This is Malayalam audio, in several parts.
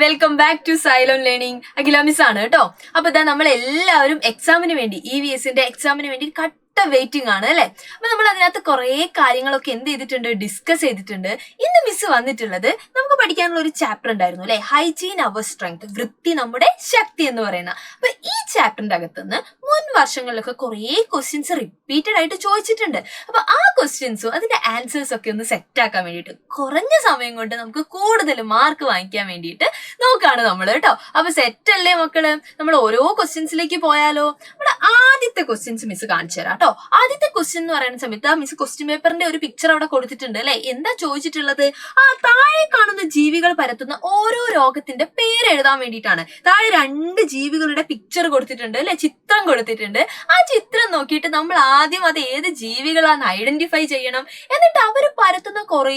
Welcome back to silent learning. Akhila miss ആണ് കേട്ടോ. അപ്പൊ ഇതാ നമ്മൾ എല്ലാവരും എക്സാമിന് വേണ്ടി EVSന്റെ എക്സാമിന് വേണ്ടി വെയിറ്റിംഗ് ആണ് അല്ലെ. അപ്പൊ നമ്മൾ അതിനകത്ത് കുറെ കാര്യങ്ങളൊക്കെ എന്ത് ചെയ്തിട്ടുണ്ട്, ഡിസ്കസ് ചെയ്തിട്ടുണ്ട്. ഇന്ന് മിസ് വന്നിട്ടുള്ളത് നമുക്ക് പഠിക്കാനുള്ള ഒരു ചാപ്റ്റർ ഉണ്ടായിരുന്നു അല്ലെ, ഹൈജീൻ അവർ സ്ട്രെങ്ത്, വൃത്തി നമ്മുടെ ശക്തി എന്ന് പറയുന്ന. അപ്പൊ ഈ ചാപ്റ്ററിന്റെ അകത്തുനിന്ന് മുൻ വർഷങ്ങളിലൊക്കെ കുറെ ക്വസ്റ്റ്യൻസ് റിപ്പീറ്റഡ് ആയിട്ട് ചോദിച്ചിട്ടുണ്ട്. അപ്പൊ ആ ക്വസ്റ്റ്യൻസും അതിന്റെ ആൻസേഴ്സ് ഒക്കെ ഒന്ന് സെറ്റ് ആക്കാൻ വേണ്ടിയിട്ട് കുറഞ്ഞ സമയം കൊണ്ട് നമുക്ക് കൂടുതൽ മാർക്ക് വാങ്ങിക്കാൻ വേണ്ടിയിട്ട് നോക്കാണ് നമ്മൾ കേട്ടോ. അപ്പൊ സെറ്റ് അല്ലേ മക്കള്? നമ്മൾ ഓരോ ക്വസ്റ്റ്യൻസിലേക്ക് പോയാലോ? നമ്മുടെ ആദ്യത്തെ ക്വസ്റ്റ്യൻസ് മിസ് കാണിച്ചു തരാം കേട്ടോ. ആദ്യത്തെ ക്വസ്റ്റ്യൻ എന്ന് പറയുന്ന സമയത്ത് ആ മിസ് ക്വസ്റ്റ്യൻ പേപ്പറിന്റെ ഒരു പിക്ചർ അവിടെ കൊടുത്തിട്ടുണ്ട് അല്ലെ. എന്താ ചോദിച്ചിട്ടുള്ളത്? താഴെ കാണുന്ന ജീവികൾ പരത്തുന്ന ഓരോ രോഗത്തിന്റെ പേര് എഴുതാൻ വേണ്ടിയിട്ടാണ്. താഴെ 2 ജീവികളുടെ പിക്ചർ കൊടുത്തിട്ടുണ്ട് അല്ലെ, ചിത്രം കൊടുത്തിട്ടുണ്ട്. ആ ചിത്രം നോക്കിയിട്ട് നമ്മൾ ആദ്യം അത് ഏത് ജീവികളാന്ന് ഐഡന്റിഫൈ ചെയ്യണം. എന്നിട്ട് അവര് പരത്തുന്ന കുറേ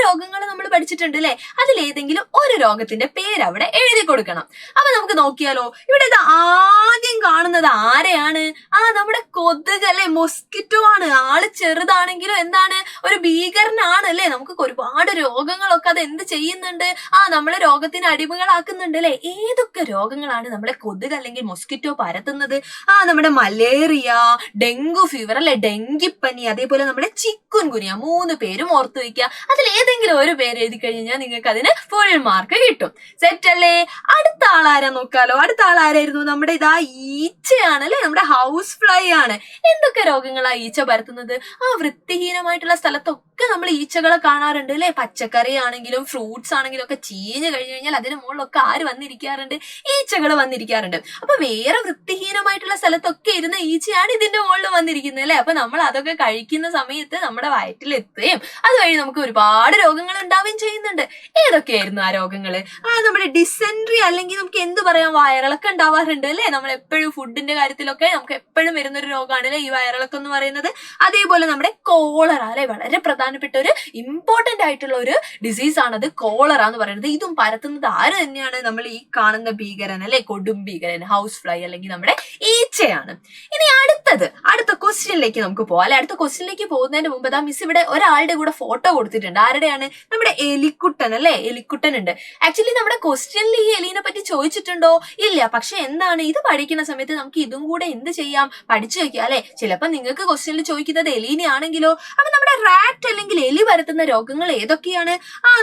രോഗങ്ങൾ നമ്മൾ പഠിച്ചിട്ടുണ്ട് അല്ലെ, അതിലേതെങ്കിലും ഒരു രോഗത്തിന്റെ പേര് അവിടെ എഴുതി കൊടുക്കണം. അപ്പൊ നമുക്ക് നോക്കിയാലോ, ഇവിടെ ഇത് ആദ്യം കാണുന്നത് ആരെയാണ്? നമ്മുടെ കൊതുക് അല്ലെ, മൊസ്കിറ്റോ ആണ്. ആള് ചെറുതാണെങ്കിലും എന്താണ്, ഒരു ഭീകരനാണ് അല്ലെ. നമുക്ക് ഒരുപാട് രോഗങ്ങളൊക്കെ അത് എന്ത് ചെയ്യുന്നുണ്ട്, നമ്മളെ രോഗത്തിന് അടിമകളാക്കുന്നുണ്ട് അല്ലെ. ഏതൊക്കെ രോഗങ്ങളാണ് നമ്മളെ കൊതുക് അല്ലെങ്കിൽ മൊസ്കിറ്റോ പരത്തുന്നത്? നമ്മുടെ മലേറിയ, ഡെങ്കു ഫീവർ അല്ലെ, ഡെങ്കിപ്പനി, അതേപോലെ നമ്മുടെ ചിക്കുൻ ഗുനിയ. 3 പേരും ഓർത്തു വയ്ക്കുക. അതിൽ ഏതെങ്കിലും ഒരു പേര് എഴുതി കഴിഞ്ഞാൽ നിങ്ങൾക്ക് അതിന് ഫുൾ മാർക്ക് കിട്ടും. സെറ്റ് അല്ലേ? അടുത്ത ആളാരാ നോക്കാലോ. അടുത്ത ആളാരായിരുന്നു? നമ്മുടെ ഇതാ ഈച്ചയാണ് അല്ലെ, നമ്മുടെ ഹൗസ് ഫ്ലൈ ആണ്. എന്തൊക്കെ രോഗങ്ങളാ ഈച്ച പരത്തുന്നത്? വൃത്തിഹീനമായിട്ടുള്ള സ്ഥലത്തൊക്കെ നമ്മൾ ഈച്ചകളെ കാണാറുണ്ട് അല്ലെ. പച്ചക്കറി ആണെങ്കിലും ഫ്രൂട്ട്സ് ആണെങ്കിലും ഒക്കെ ചീഞ്ഞ് കഴിഞ്ഞു കഴിഞ്ഞാൽ അതിന് മുകളിലൊക്കെ ആര് വന്നിരിക്കാറുണ്ട്? ഈച്ചകൾ വന്നിരിക്കാറുണ്ട്. അപ്പൊ വേറെ വൃത്തിഹീനമായിട്ടുള്ള സ്ഥലത്തൊക്കെ ഇരുന്ന ഈച്ചയാണ് ഇതിന്റെ മുകളിൽ വന്നിരിക്കുന്നത് അല്ലെ. അപ്പൊ നമ്മൾ അതൊക്കെ കഴിക്കുന്ന സമയത്ത് നമ്മുടെ വയറ്റിലെത്തുകയും അതുവഴി നമുക്ക് ഒരുപാട് രോഗങ്ങൾ ഉണ്ടാവുകയും ചെയ്യുന്നുണ്ട്. ഏതൊക്കെയായിരുന്നു ആ രോഗങ്ങള്? നമ്മുടെ ഡിസെൻട്രി അല്ലെങ്കിൽ നമുക്ക് എന്ത് പറയാം, വയറിളക്കം ഉണ്ടാവാറുണ്ട് അല്ലെ. നമ്മൾ എപ്പോഴും ഫുഡിന്റെ കാര്യത്തിലൊക്കെ നമുക്ക് എപ്പോഴും വരുന്നൊരു രോഗമാണ് അല്ലെ ഈ വയറിളക്കം എന്ന് പറയുന്നത്. അതേപോലെ നമ്മുടെ കോളറ അല്ലെ, വളരെ പ്രധാനപ്പെട്ട ഒരു ഇമ്പോർട്ടന്റ് ആയിട്ടുള്ള ഒരു ഡിസീസ് ആണത് കോളറ എന്ന് പറയുന്നത്. ഇതും പരത്തുന്നത് ആര് തന്നെയാണ്? നമ്മൾ ഈ കാണുന്ന ഭീകരൻ അല്ലെ, കൊടും ഭീകരൻ, ഹൗസ് ഫ്ലൈ അല്ലെങ്കിൽ നമ്മുടെ ഈച്ചയാണ്. ഇനി അടുത്ത ക്വസ്റ്റ്യനിലേക്ക് നമുക്ക് പോവാം അല്ലെ. അടുത്ത ക്വസ്റ്റ്യനിലേക്ക് പോകുന്നതിന് മുമ്പ് മിസ് ഇവിടെ ഒരാളുടെ കൂടെ ഫോട്ടോ കൊടുത്തിട്ടുണ്ട്. ആരുടെയാണ്? നമ്മുടെ എലിക്കുട്ടൻ അല്ലെ. എലിക്കുട്ടൻ ഉണ്ട്. ആക്ച്വലി നമ്മുടെ ക്വസ്റ്റ്യനിൽ ഈ എലിനെ പറ്റി ചോദിച്ചിട്ടുണ്ടോ? ഇല്ല. പക്ഷെ എന്താണ്, ഇത് പഠിക്കുന്ന സമയത്ത് നമുക്ക് ഇതും കൂടെ എന്ത് ചെയ്യാം, പഠിച്ചു വെക്കാം അല്ലെ. ചിലപ്പോൾ നിങ്ങൾക്ക് ക്വസ്റ്റ്യനിൽ ചോദിക്കുന്നത് എലീനെ ആണെങ്കിലോ. അപ്പൊ നമ്മുടെ റാറ്റ് അല്ലെങ്കിൽ എലി പരത്തുന്ന രോഗങ്ങൾ ഏതൊക്കെയാണ്?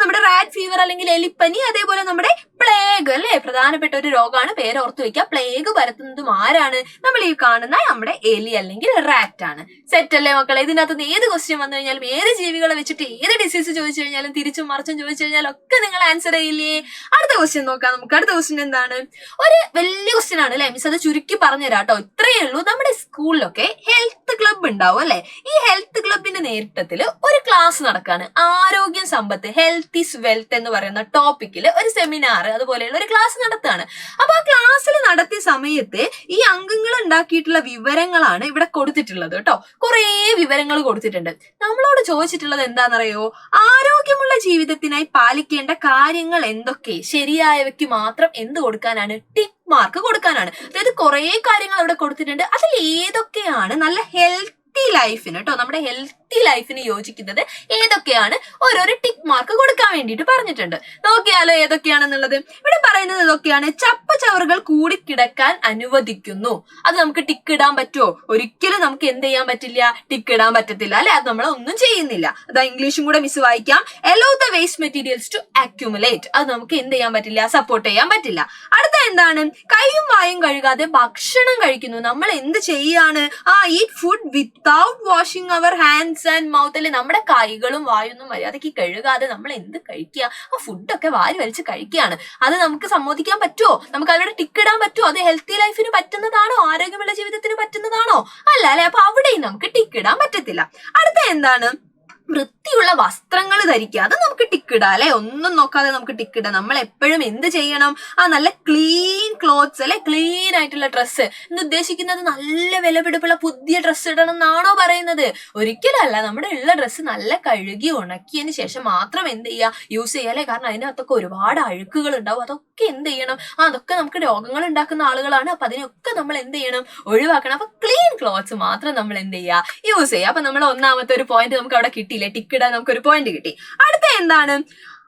നമ്മുടെ റാറ്റ് ഫീവർ അല്ലെങ്കിൽ എലിപ്പനി, അതേപോലെ നമ്മുടെ പ്ലേഗ് അല്ലെ, പ്രധാനപ്പെട്ട ഒരു രോഗമാണ്. പേര് ഓർത്തു വെക്കുക. പ്ലേഗ് പരത്തുന്നതും ആരാണ്? നമ്മൾ ഈ കാണുന്ന നമ്മുടെ എലി അല്ലെങ്കിൽ റാറ്റ് ആണ്. സെറ്റ് അല്ലേ മക്കളെ? ഇതിനകത്ത് ഏത് ക്വസ്റ്റ്യൻ വന്നു കഴിഞ്ഞാലും, ഏത് ജീവികളെ വെച്ചിട്ട് ഏത് ഡിസീസ് ചോദിച്ചു കഴിഞ്ഞാലും, തിരിച്ചും മറിച്ചും ചോദിച്ചു കഴിഞ്ഞാലും ഒക്കെ നിങ്ങൾ ആൻസർ ചെയ്യില്ലേ? അടുത്ത ക്വസ്റ്റ്യൻ നോക്കാം നമുക്ക്. അടുത്ത ക്വസ്റ്റ്യൻ എന്താണ്? ഒരു വലിയ ക്വസ്റ്റ്യൻ ആണ് അല്ലെ. മിസ് അത് ചുരുക്കി പറഞ്ഞുതരാം കേട്ടോ. ഇത്രയേ ഉള്ളൂ. നമ്മുടെ സ്കൂളിലൊക്കെ ഹെൽത്ത് ക്ലബ് ഉണ്ടാവും അല്ലെ. ഈ ഹെൽത്ത് ക്ലബിന്റെ നേതൃത്വത്തിൽ ഒരു ക്ലാസ് നടക്കാണ്. ആരോഗ്യം സമ്പത്ത്, ഹെൽത്ത് ഈസ് വെൽത്ത് എന്ന് പറയുന്ന ടോപ്പിക്കിൽ ഒരു സെമിനാർ അതുപോലെയുള്ള ഒരു ക്ലാസ് നടത്തുകയാണ്. അപ്പൊ ആ ക്ലാസ്സിൽ നടത്തിയ സമയത്ത് ഈ അംഗങ്ങൾ ഉണ്ടാക്കിയിട്ടുള്ള വിവരങ്ങളാണ് ഇവിടെ കൊടുത്തിട്ടുള്ളത് കേട്ടോ. കുറേ വിവരങ്ങൾ കൊടുത്തിട്ടുണ്ട്. നമ്മളോട് ചോദിച്ചിട്ടുള്ളത് എന്താണെന്നറിയോ? ആരോഗ്യമുള്ള ജീവിതത്തിനായി പാലിക്കേണ്ട കാര്യങ്ങൾ എന്തൊക്കെ? ശരിയായവയ്ക്ക് മാത്രം എന്ത് കൊടുക്കാനാണ്? ടിക്ക് മാർക്ക് കൊടുക്കാനാണ്. അതായത് കുറെ കാര്യങ്ങൾ അവിടെ കൊടുത്തിട്ടുണ്ട്. അതിൽ ഏതൊക്കെയാണ് നല്ല ഹെൽത്തി ലൈഫിന് കേട്ടോ, നമ്മുടെ ഹെൽത്തി ലൈഫിന് യോജിക്കുന്നത് ഏതൊക്കെയാണ് ഓരോരോ ടിക്ക് മാർക്ക് കൊടുക്കാൻ വേണ്ടിയിട്ട് പറഞ്ഞിട്ടുണ്ട്. നോക്കിയാലോ ഏതൊക്കെയാണെന്നുള്ളത്. ഇവിടെ പറയുന്നത് ഇതൊക്കെയാണ്. ചപ്പുചവറുകൾ കൂടിക്കിടക്കാൻ അനുവദിക്കുന്നു. അത് നമുക്ക് ടിക്ക് ഇടാൻ പറ്റുമോ? ഒരിക്കലും നമുക്ക് എന്ത് ചെയ്യാൻ പറ്റില്ല, ടിക്ക് ഇടാൻ പറ്റത്തില്ല അല്ലെ. അത് നമ്മൾ ഒന്നും ചെയ്യുന്നില്ല. അതാ ഇംഗ്ലീഷും കൂടെ മിസ് വായിക്കാം. allow the waste materials to accumulate. അത് നമുക്ക് എന്ത് ചെയ്യാൻ പറ്റില്ല, സപ്പോർട്ട് ചെയ്യാൻ പറ്റില്ല. അടുത്ത എന്താണ്? കൈയും വായും കഴുകാതെ ഭക്ഷണം കഴിക്കുന്നു. നമ്മൾ എന്ത് ചെയ്യാണ്? eat food without washing our hands and mouth അല്ലെ. നമ്മുടെ കൈകളും വായൊന്നും മര്യാദയ്ക്ക് കഴുകാതെ നമ്മൾ എന്ത് കഴിക്കുക? ഫുഡൊക്കെ വാരി വലിച്ച് കഴിക്കുകയാണ്. അത് നമുക്ക് സമ്മതിക്കാൻ പറ്റുമോ? നമുക്ക് അവിടെ ടിക്ക് ഇടാൻ പറ്റുമോ? അത് ഹെൽത്തി ലൈഫിന് പറ്റുന്നതാണോ? ആരോഗ്യമുള്ള ജീവിതത്തിന് പറ്റുന്നതാണോ? അല്ല അല്ലെ. അപ്പൊ അവിടെയും നമുക്ക് ടിക്ക് ഇടാൻ പറ്റത്തില്ല. അടുത്ത എന്താണ്? വൃത്തിയുള്ള വസ്ത്രങ്ങൾ ധരിക്കുക. അത് നമുക്ക് ടിക്ക് ഇടാം അല്ലെ. ഒന്നും നോക്കാതെ നമുക്ക് ടിക്ക് ഇടാം. നമ്മൾ എപ്പോഴും എന്ത് ചെയ്യണം? നല്ല ക്ലീൻ ക്ലോത്ത്സ് അല്ലെ, ക്ലീൻ ആയിട്ടുള്ള ഡ്രസ്സ്. എന്ന് ഉദ്ദേശിക്കുന്നത് നല്ല വിലപിടിപ്പുള്ള പുതിയ ഡ്രസ്സ് ഇടണം എന്നാണോ പറയുന്നത്? ഒരിക്കലും അല്ല. നമ്മുടെ ഉള്ള ഡ്രസ്സ് നല്ല കഴുകി ഉണക്കിയതിന് ശേഷം മാത്രം എന്ത് ചെയ്യുക, യൂസ് ചെയ്യുക അല്ലെ. കാരണം അതിനകത്തൊക്കെ ഒരുപാട് അഴുക്കുകൾ ഉണ്ടാവും. അതൊക്കെ എന്ത് ചെയ്യണം? അതൊക്കെ നമുക്ക് രോഗങ്ങൾ ഉണ്ടാക്കുന്ന ആളുകളാണ്. അപ്പൊ അതിനൊക്കെ നമ്മൾ എന്ത് ചെയ്യണം? ഒഴിവാക്കണം. അപ്പൊ ക്ലീൻ ക്ലോത്ത്സ് മാത്രം നമ്മൾ എന്ത് ചെയ്യുക, യൂസ് ചെയ്യുക. അപ്പൊ നമ്മൾ ഒന്നാമത്തെ ഒരു പോയിന്റ് നമുക്ക് അവിടെ കിട്ടിയില്ലേ, ടിക്ക് ഇടാൻ നമുക്കൊരു പോയിന്റ് കിട്ടി. അടുത്ത എന്താണ്?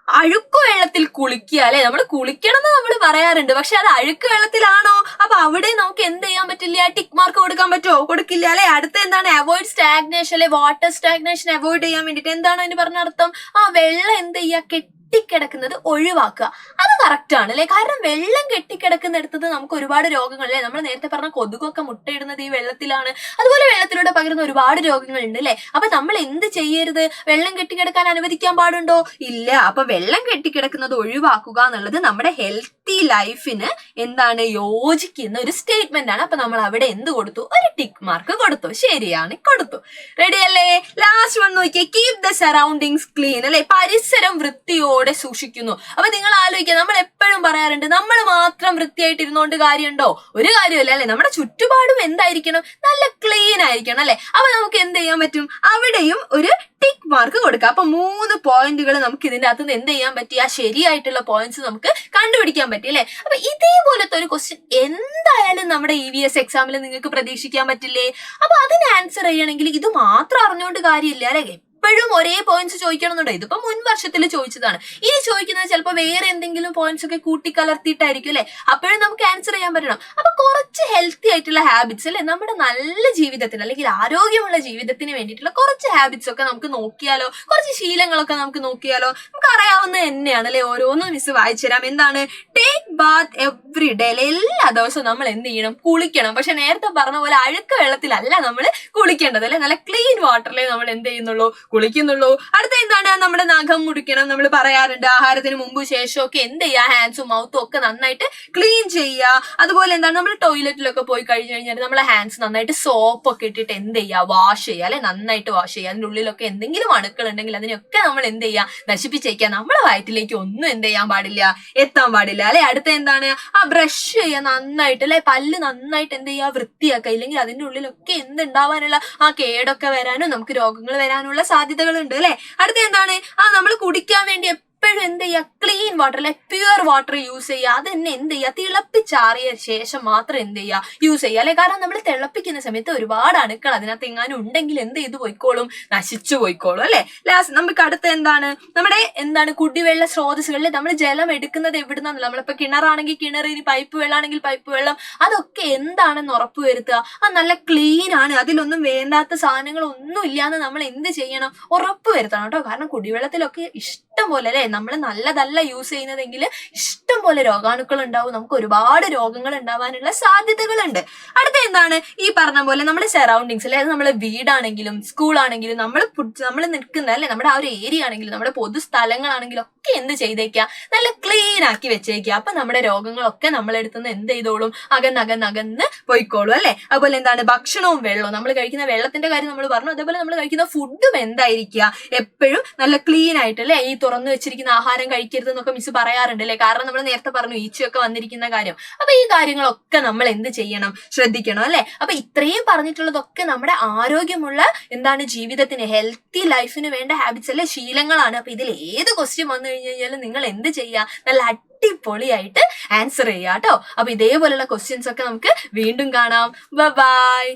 അഴുക്ക് വെള്ളത്തിൽ കുളിക്കുക അല്ലെ. നമ്മൾ കുളിക്കണം എന്ന് നമ്മൾ പറയാറുണ്ട്, പക്ഷെ അത് അഴുക്ക് വെള്ളത്തിലാണോ? അപ്പൊ അവിടെ നമുക്ക് എന്ത് ചെയ്യാൻ പറ്റില്ല? ടിക്ക് മാർക്ക് കൊടുക്കാൻ പറ്റുമോ? കൊടുക്കില്ല അല്ലെ. അടുത്ത എന്താണ്? അവോയ്ഡ് സ്റ്റാഗ്നേഷൻ അല്ലെ. വാട്ടർ സ്റ്റാഗ്നേഷൻ അവോയ്ഡ് ചെയ്യാൻ വേണ്ടിട്ട് എന്താണ് അതിന് പറഞ്ഞ അർത്ഥം? വെള്ളം എന്ത് ചെയ്യുക? കെട്ടിക്കിടക്കുന്നത് ഒഴിവാക്കുക. അത് കറക്റ്റ് ആണ് അല്ലെ. കാരണം വെള്ളം കെട്ടിക്കിടക്കുന്നിടത്തത് നമുക്ക് ഒരുപാട് രോഗങ്ങൾ അല്ലെ. നമ്മൾ നേരത്തെ പറഞ്ഞ കൊതുകൊക്കെ മുട്ടയിടുന്നത് ഈ വെള്ളത്തിലാണ്. അതുപോലെ വെള്ളത്തിലൂടെ പകരുന്ന ഒരുപാട് രോഗങ്ങളുണ്ട് അല്ലെ. അപ്പൊ നമ്മൾ എന്ത് ചെയ്യരുത്? വെള്ളം കെട്ടിക്കിടക്കാൻ അനുവദിക്കാൻ പാടുണ്ടോ? ഇല്ല. അപ്പൊ വെള്ളം കെട്ടിക്കിടക്കുന്നത് ഒഴിവാക്കുക എന്നുള്ളത് നമ്മുടെ ഹെൽത്തി ലൈഫിന് എന്താണ് യോജിക്കുന്ന ഒരു സ്റ്റേറ്റ്മെന്റ് ആണ്. അപ്പൊ നമ്മൾ അവിടെ എന്ത് കൊടുത്തു? ഒരു ടിക്ക് മാർക്ക് കൊടുത്തു. ശരിയാണ്, കൊടുത്തു. റെഡി അല്ലേ? ലാസ്റ്റ് വൺ നോക്കിയേ. കീപ് ദ സറൗണ്ടിങ്സ് ക്ലീൻ അല്ലെ. പരിസരം വൃത്തിയോടെ സൂക്ഷിക്കുന്നു. അപ്പൊ നിങ്ങൾ ആലോചിക്കുക, നമ്മൾ എപ്പോഴും പറയാറുണ്ട് നമ്മൾ മാത്രം വൃത്തിയായിട്ട് ഇരുന്നോണ്ട് കാര്യമുണ്ടോ? ഒരു കാര്യമില്ല അല്ലെ. നമ്മുടെ ചുറ്റുപാടും എന്തായിരിക്കണം? നല്ല ക്ലീൻ ആയിരിക്കണം അല്ലെ. അപ്പൊ നമുക്ക് എന്ത് ചെയ്യാൻ പറ്റും? അവിടെയും ഒരു ടിക്ക് മാർക്ക് കൊടുക്കുക. അപ്പൊ 3 പോയിന്റുകൾ നമുക്ക് ഇതിന്റെ അകത്ത് എന്ത് ചെയ്യാൻ പറ്റി? ആ ശരിയായിട്ടുള്ള പോയിന്റ്സ് നമുക്ക് കണ്ടുപിടിക്കാൻ പറ്റി അല്ലെ. അപ്പൊ ഇതേപോലത്തെ ഒരു ക്വസ്റ്റ്യൻ എന്തായാലും നമ്മുടെ EVS എക്സാമിൽ നിങ്ങൾക്ക് പ്രതീക്ഷിക്കാൻ പറ്റില്ലേ? അപ്പൊ അതിന് ആൻസർ ചെയ്യണമെങ്കിൽ ഇത് മാത്രം അറിഞ്ഞുകൊണ്ട് കാര്യമില്ല അല്ലെ. എപ്പോഴും ഒരേ പോയിന്റ്സ് ചോദിക്കണം എന്നുണ്ടോ? ഇതിപ്പോ മുൻ വർഷത്തിൽ ചോദിച്ചതാണ്. ഇനി ചോദിക്കുന്നത് ചിലപ്പോൾ വേറെ എന്തെങ്കിലും പോയിന്റ്സ് ഒക്കെ കൂട്ടിക്കലർത്തിയിട്ടായിരിക്കും അല്ലെ. അപ്പോഴും നമുക്ക് ആൻസർ ചെയ്യാൻ പറ്റണം. അപ്പൊ കുറച്ച് ഹെൽത്തി ആയിട്ടുള്ള ഹാബിറ്റ്സ് അല്ലെ, നമ്മുടെ നല്ല ജീവിതത്തിന് അല്ലെങ്കിൽ ആരോഗ്യമുള്ള ജീവിതത്തിന് വേണ്ടിയിട്ടുള്ള കുറച്ച് ഹാബിറ്റ്സ് ഒക്കെ നമുക്ക് നോക്കിയാലോ? കുറച്ച് ശീലങ്ങളൊക്കെ നമുക്ക് നോക്കിയാലോ? നമുക്ക് അറിയാവുന്നത് തന്നെയാണ് അല്ലെ. ഓരോന്നും മിസ് വായിച്ചു തരാം. എന്താണ്? ടേക്ക് ബാത്ത് എവ്രി ഡേ അല്ലെ. എല്ലാ ദിവസവും നമ്മൾ എന്ത് ചെയ്യണം? കുളിക്കണം. പക്ഷെ നേരത്തെ പറഞ്ഞ പോലെ അഴുക്ക് വെള്ളത്തിലല്ല നമ്മൾ കുളിക്കേണ്ടത് അല്ലെ. നല്ല ക്ലീൻ വാട്ടറിലെ നമ്മൾ എന്ത് ചെയ്യുന്നുള്ളൂ? കുളിക്കുന്നുള്ളൂ. അടുത്ത എന്താണ്? നമ്മുടെ നഖം മുറിക്കണം. നമ്മൾ പറയാറുണ്ട് ആഹാരത്തിന് മുമ്പ് ശേഷവും ഒക്കെ എന്ത് ചെയ്യുക? ഹാൻഡ്സും മൗത്തും ഒക്കെ നന്നായിട്ട് ക്ലീൻ ചെയ്യുക. അതുപോലെ എന്താണ്? നമ്മൾ ടോയ്ലറ്റിലൊക്കെ പോയി കഴിഞ്ഞു കഴിഞ്ഞാൽ നമ്മളെ ഹാൻഡ്സ് നന്നായിട്ട് സോപ്പ് ഒക്കെ ഇട്ടിട്ട് എന്ത് ചെയ്യുക? വാഷ് ചെയ്യുക അല്ലെ. നന്നായിട്ട് വാഷ് ചെയ്യുക. അതിൻ്റെ ഉള്ളിലൊക്കെ എന്തെങ്കിലും അണുക്കൾ ഉണ്ടെങ്കിൽ അതിനൊക്കെ നമ്മൾ എന്ത് ചെയ്യുക? നശിപ്പിച്ചേക്കുക. നമ്മളെ വയറ്റിലേക്ക് ഒന്നും എന്ത് ചെയ്യാൻ പാടില്ല? എത്താൻ പാടില്ല അല്ലെ. അടുത്ത എന്താണ്? ബ്രഷ് ചെയ്യുക നന്നായിട്ട് അല്ലെ. പല്ല് നന്നായിട്ട് എന്ത് ചെയ്യുക? വൃത്തിയാക്കുക. ഇല്ലെങ്കിൽ അതിൻ്റെ ഉള്ളിലൊക്കെ എന്തുണ്ടാവാനുള്ള കേടൊക്കെ വരാനും നമുക്ക് രോഗങ്ങൾ വരാനുള്ള സാധ്യതകളുണ്ട് അല്ലെ. അടുത്ത എന്താണ്? നമ്മൾ കുടിക്കാൻ വേണ്ടി എപ്പോഴും എന്ത് ചെയ്യുക? ക്ലീൻ വാട്ടർ അല്ലെ, പ്യുവർ വാട്ടർ യൂസ് ചെയ്യുക. അത് തന്നെ എന്ത് ചെയ്യുക? തിളപ്പിച്ചാറിയ ശേഷം മാത്രം എന്ത് ചെയ്യുക? യൂസ് ചെയ്യുക അല്ലെ. കാരണം നമ്മൾ തിളപ്പിക്കുന്ന സമയത്ത് ഒരുപാട് അണുക്കൾ അതിനകത്ത് എങ്ങാനും ഉണ്ടെങ്കിൽ എന്ത് ചെയ്തു പോയിക്കോളും? നശിച്ചു പോയിക്കോളും അല്ലെ. ലാസ്റ്റ് നമുക്ക് അടുത്ത എന്താണ്? നമ്മുടെ കുടിവെള്ള സ്രോതസ്സുകളിൽ നമ്മൾ ജലം എടുക്കുന്നത് എവിടുന്നാണല്ലോ? നമ്മളിപ്പോ കിണറാണെങ്കിൽ കിണർ, ഇനി പൈപ്പ് വെള്ളമാണെങ്കിൽ പൈപ്പ് വെള്ളം, അതൊക്കെ എന്താണെന്ന് ഉറപ്പുവരുത്തുക. നല്ല ക്ലീൻ ആണ്, അതിലൊന്നും വേണ്ടാത്ത സാധനങ്ങളൊന്നും ഇല്ലാന്ന് നമ്മൾ എന്ത് ചെയ്യണം? ഉറപ്പുവരുത്തണം കേട്ടോ. കാരണം കുടിവെള്ളത്തിലൊക്കെ ഇഷ്ടം പോലെ അല്ലെ, നമ്മൾ നല്ലതല്ല യൂസ് ചെയ്യുന്നതെങ്കിൽ ഇഷ്ടം പോലെ രോഗാണുക്കൾ ഉണ്ടാവും. നമുക്ക് ഒരുപാട് രോഗങ്ങൾ ഉണ്ടാവാനുള്ള സാധ്യതകളുണ്ട്. അടുത്ത എന്താണ്? ഈ പറഞ്ഞ പോലെ നമ്മുടെ സറൗണ്ടിങ്സ് അല്ലെ, അത് നമ്മളെ വീടാണെങ്കിലും സ്കൂളാണെങ്കിലും നമ്മൾ നിൽക്കുന്ന അല്ലെ, നമ്മുടെ ആ ഒരു ഏരിയ ആണെങ്കിലും നമ്മുടെ പൊതു സ്ഥലങ്ങളാണെങ്കിലും ഒക്കെ എന്ത് ചെയ്തേക്കുക? നല്ല ക്ലീൻ ആക്കി വെച്ചേക്കുക. അപ്പൊ നമ്മുടെ രോഗങ്ങളൊക്കെ നമ്മളെടുത്തുനിന്ന് എന്ത് ചെയ്തോളും? അകന്ന് പോയിക്കോളും അല്ലെ. അതുപോലെ എന്താണ്? ഭക്ഷണവും വെള്ളവും, നമ്മൾ കഴിക്കുന്ന വെള്ളത്തിന്റെ കാര്യം നമ്മൾ പറഞ്ഞു. അതേപോലെ നമ്മൾ കഴിക്കുന്ന ഫുഡും എന്തായിരിക്കുക? എപ്പോഴും നല്ല ക്ലീൻ ആയിട്ട് അല്ലെ. ഈ തുറന്നു വെച്ചിരിക്കുന്ന ആഹാരം കഴിക്കരുത് എന്നൊക്കെ മിസ് പറയാറുണ്ട് അല്ലെ. കാരണം നമ്മൾ നേരത്തെ പറഞ്ഞു ഈച്ചയൊക്കെ വന്നിരിക്കുന്ന കാര്യം. അപ്പൊ ഈ കാര്യങ്ങളൊക്കെ നമ്മൾ എന്ത് ചെയ്യണം? ശ്രദ്ധിക്കണം അല്ലെ. അപ്പൊ ഇത്രയും പറഞ്ഞിട്ടുള്ളതൊക്കെ നമ്മുടെ ആരോഗ്യമുള്ള ജീവിതത്തിന്, ഹെൽത്തി ലൈഫിന് വേണ്ട ഹാബിറ്റ്സ് അല്ലെ, ശീലങ്ങളാണ്. അപ്പൊ ഇതിൽ ഏത് ക്വസ്റ്റ്യൻ വന്നു കഴിഞ്ഞു കഴിഞ്ഞാൽ നിങ്ങൾ എന്ത് ചെയ്യുക? നല്ല അടിപൊളിയായിട്ട് ആൻസർ ചെയ്യുക കേട്ടോ. അപ്പൊ ഇതേപോലുള്ള ക്വസ്റ്റ്യൻസ് ഒക്കെ നമുക്ക് വീണ്ടും കാണാം. ബൈ.